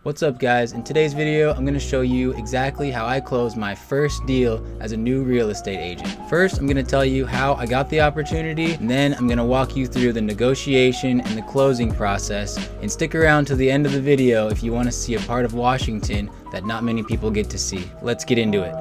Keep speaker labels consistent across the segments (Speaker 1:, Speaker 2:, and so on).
Speaker 1: What's up guys, in today's video I'm going to show you exactly how I closed my first deal as a new real estate agent. First I'm going to tell you how I got the opportunity, and then I'm going to walk you through the negotiation and the closing process, and stick around to the end of the video if you want to see a part of Washington that not many people get to see. Let's get into it.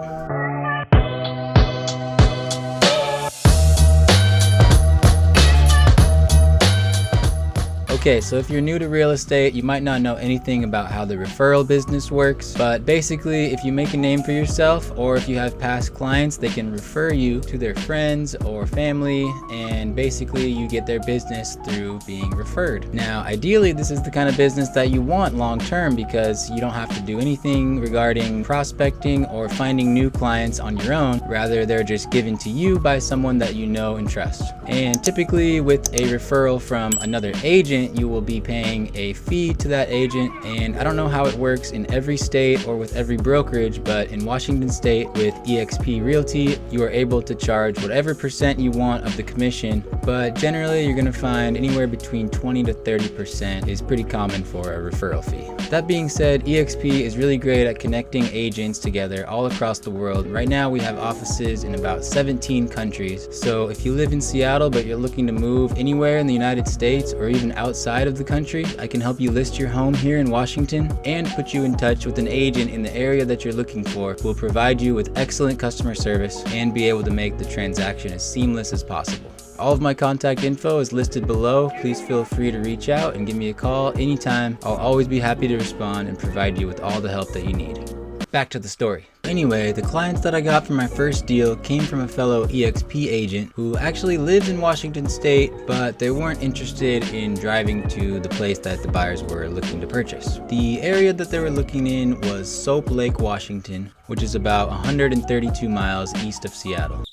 Speaker 1: Okay, so if you're new to real estate, you might not know anything about how the referral business works, but basically if you make a name for yourself or if you have past clients, they can refer you to their friends or family, and basically you get their business through being referred. Now, ideally this is the kind of business that you want long term because you don't have to do anything regarding prospecting or finding new clients on your own. Rather, they're just given to you by someone that you know and trust. And typically with a referral from another agent, you will be paying a fee to that agent, and I don't know how it works in every state or with every brokerage, but in Washington state with eXp Realty, you are able to charge whatever percent you want of the commission, but generally you're going to find anywhere between 20 to 30% is pretty common for a referral fee. That being said, eXp is really great at connecting agents together all across the world. Right now we have offices in about 17 countries, so if you live in Seattle but you're looking to move anywhere in the United States or even outside of the country, I can help you list your home here in Washington and put you in touch with an agent in the area that you're looking for who will provide you with excellent customer service and be able to make the transaction as seamless as possible. All of my contact info is listed below. Please feel free to reach out and give me a call anytime. I'll always be happy to respond and provide you with all the help that you need. Back to the story. Anyway, the clients that I got for my first deal came from a fellow eXp agent who actually lives in Washington state, but they weren't interested in driving to the place that the buyers were looking to purchase. The area that they were looking in was Soap Lake, Washington, which is about 132 miles east of Seattle.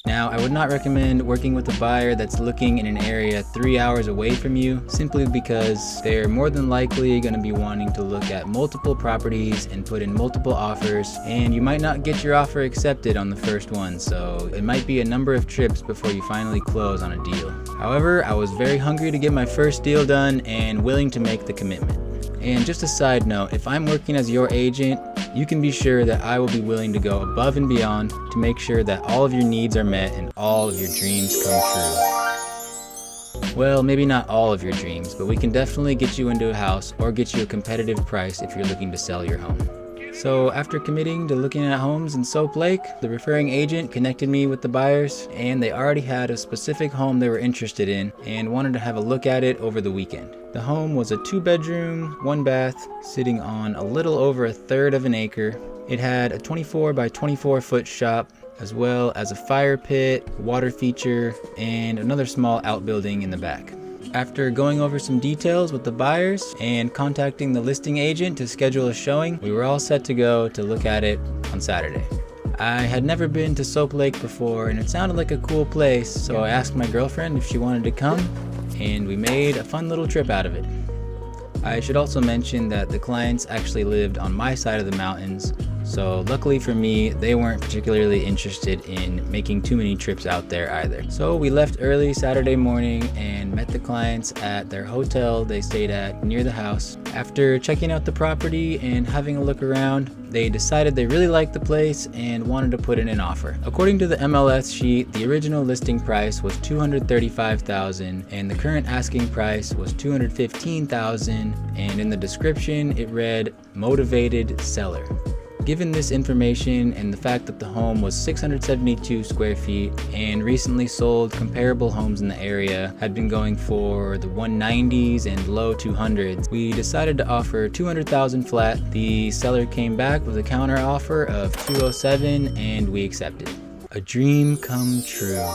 Speaker 1: Now, I would not recommend working with a buyer that's looking in an area 3 hours away from you, simply because they're more than likely going to be wanting to look at multiple properties and put in multiple offers, and you might not get your offer accepted on the first one, so it might be a number of trips before you finally close on a deal. However, I was very hungry to get my first deal done and willing to make the commitment. And just a side note, if I'm working as your agent, you can be sure that I will be willing to go above and beyond to make sure that all of your needs are met and all of your dreams come true. Well, maybe not all of your dreams, but we can definitely get you into a house or get you a competitive price if you're looking to sell your home. So after committing to looking at homes in Soap Lake, the referring agent connected me with the buyers, and they already had a specific home they were interested in and wanted to have a look at it over the weekend. The home was a 2-bedroom, 1-bath, sitting on a little over 1/3 of an acre. It had a 24 by 24 foot shop, as well as a fire pit, water feature, and another small outbuilding in the back. After going over some details with the buyers and contacting the listing agent to schedule a showing, we were all set to go to look at it on Saturday. I had never been to Soap Lake before, and it sounded like a cool place, so I asked my girlfriend if she wanted to come, and we made a fun little trip out of it. I should also mention that the clients actually lived on my side of the mountains, so luckily for me, they weren't particularly interested in making too many trips out there either. So we left early Saturday morning and met the clients at their hotel they stayed at near the house. After checking out the property and having a look around, they decided they really liked the place and wanted to put in an offer. According to the MLS sheet, the original listing price was $235,000 and the current asking price was $215,000, and in the description it read motivated seller. Given this information and the fact that the home was 672 square feet and recently sold, comparable homes in the area had been going for the 190s and low 200s, we decided to offer $200,000 flat. The seller came back with a counter offer of $207,000 and we accepted. A dream come true.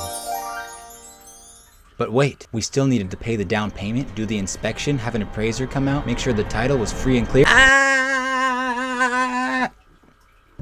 Speaker 1: But wait, we still needed to pay the down payment, do the inspection, have an appraiser come out, make sure the title was free and clear.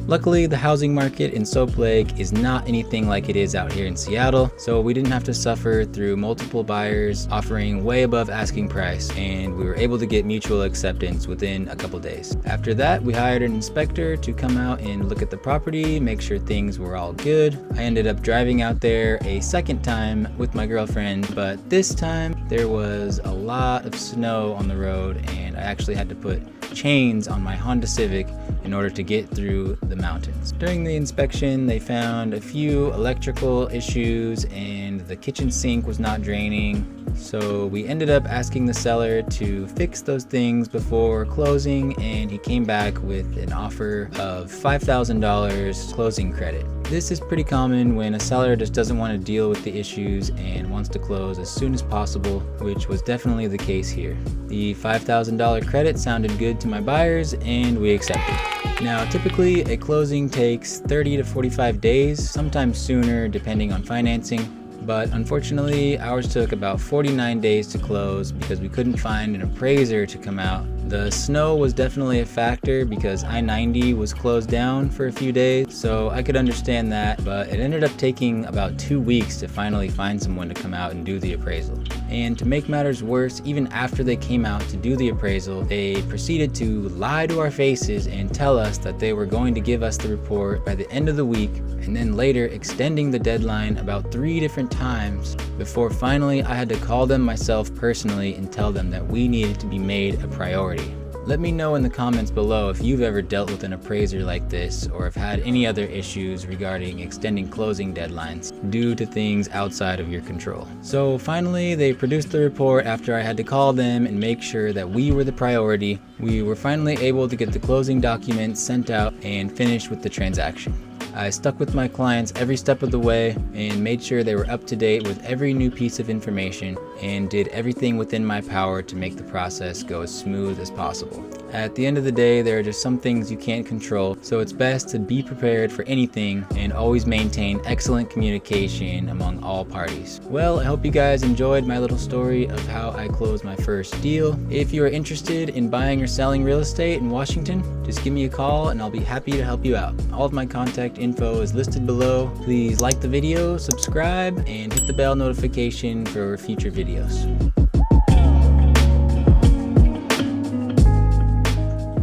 Speaker 1: Luckily, the housing market in Soap Lake is not anything like it is out here in Seattle, so we didn't have to suffer through multiple buyers offering way above asking price, and we were able to get mutual acceptance within a couple days. After that, we hired an inspector to come out and look at the property, make sure things were all good. I ended up driving out there a second time with my girlfriend, but this time there was a lot of snow on the road, and I actually had to put chains on my Honda Civic in order to get through the mountains. During the inspection, they found a few electrical issues and the kitchen sink was not draining. So we ended up asking the seller to fix those things before closing, and he came back with an offer of $5,000 closing credit. This is pretty common when a seller just doesn't want to deal with the issues and wants to close as soon as possible, which was definitely the case here. The $5,000 credit sounded good to my buyers and we accepted. Now, typically a closing takes 30 to 45 days, sometimes sooner depending on financing. But unfortunately, ours took about 49 days to close because we couldn't find an appraiser to come out. The snow was definitely a factor because I-90 was closed down for a few days, so I could understand that, but it ended up taking about 2 weeks to finally find someone to come out and do the appraisal. And to make matters worse, even after they came out to do the appraisal, they proceeded to lie to our faces and tell us that they were going to give us the report by the end of the week, and then later extending the deadline about 3 different times before finally I had to call them myself personally and tell them that we needed to be made a priority. Let me know in the comments below if you've ever dealt with an appraiser like this or have had any other issues regarding extending closing deadlines due to things outside of your control. So finally, they produced the report after I had to call them and make sure that we were the priority. We were finally able to get the closing documents sent out and finished with the transaction. I stuck with my clients every step of the way and made sure they were up to date with every new piece of information and did everything within my power to make the process go as smooth as possible. At the end of the day, there are just some things you can't control, so it's best to be prepared for anything and always maintain excellent communication among all parties. Well, I hope you guys enjoyed my little story of how I closed my first deal. If you are interested in buying or selling real estate in Washington, just give me a call and I'll be happy to help you out. All of my contact info is listed below. Please like the video, subscribe, and hit the bell notification for future videos.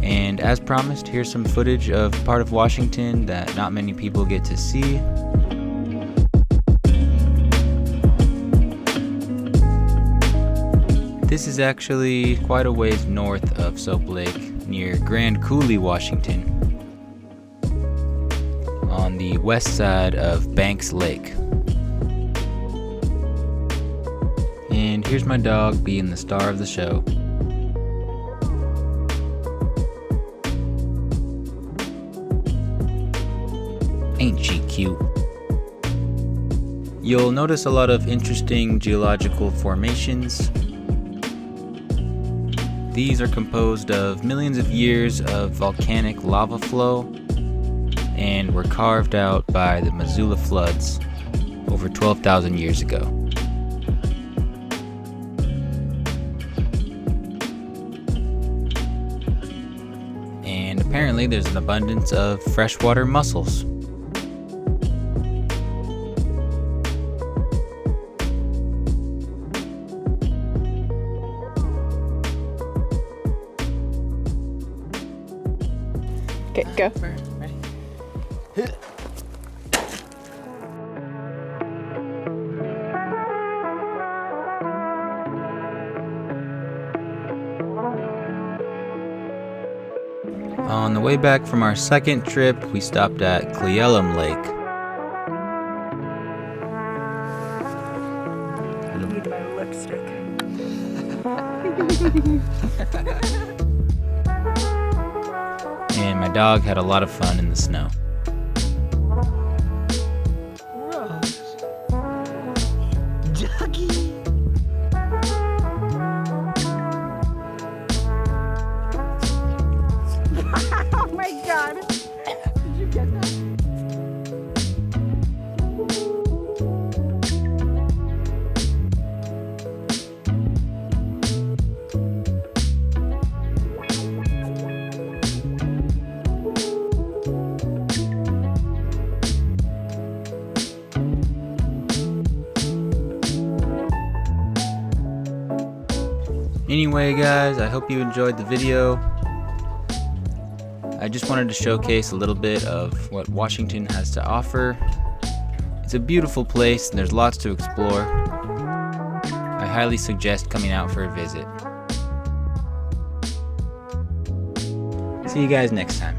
Speaker 1: And as promised, here's some footage of part of Washington that not many people get to see. This is actually quite a ways north of Soap Lake, near Grand Coulee, Washington, on the west side of Banks Lake. And here's my dog being the star of the show. Ain't she cute? You'll notice a lot of interesting geological formations. These are composed of millions of years of volcanic lava flow and were carved out by the Missoula floods over 12,000 years ago. And apparently there's an abundance of freshwater mussels.
Speaker 2: Okay, go.
Speaker 1: Ready? On the way back from our second trip, we stopped at Cle Elum Lake.
Speaker 2: I need my lipstick.
Speaker 1: And my dog had a lot of fun in the snow.
Speaker 2: Doggy. Oh my god. Did you get that?
Speaker 1: Anyway guys, I hope you enjoyed the video. I just wanted to showcase a little bit of what Washington has to offer. It's a beautiful place and there's lots to explore. I highly suggest coming out for a visit. See you guys next time.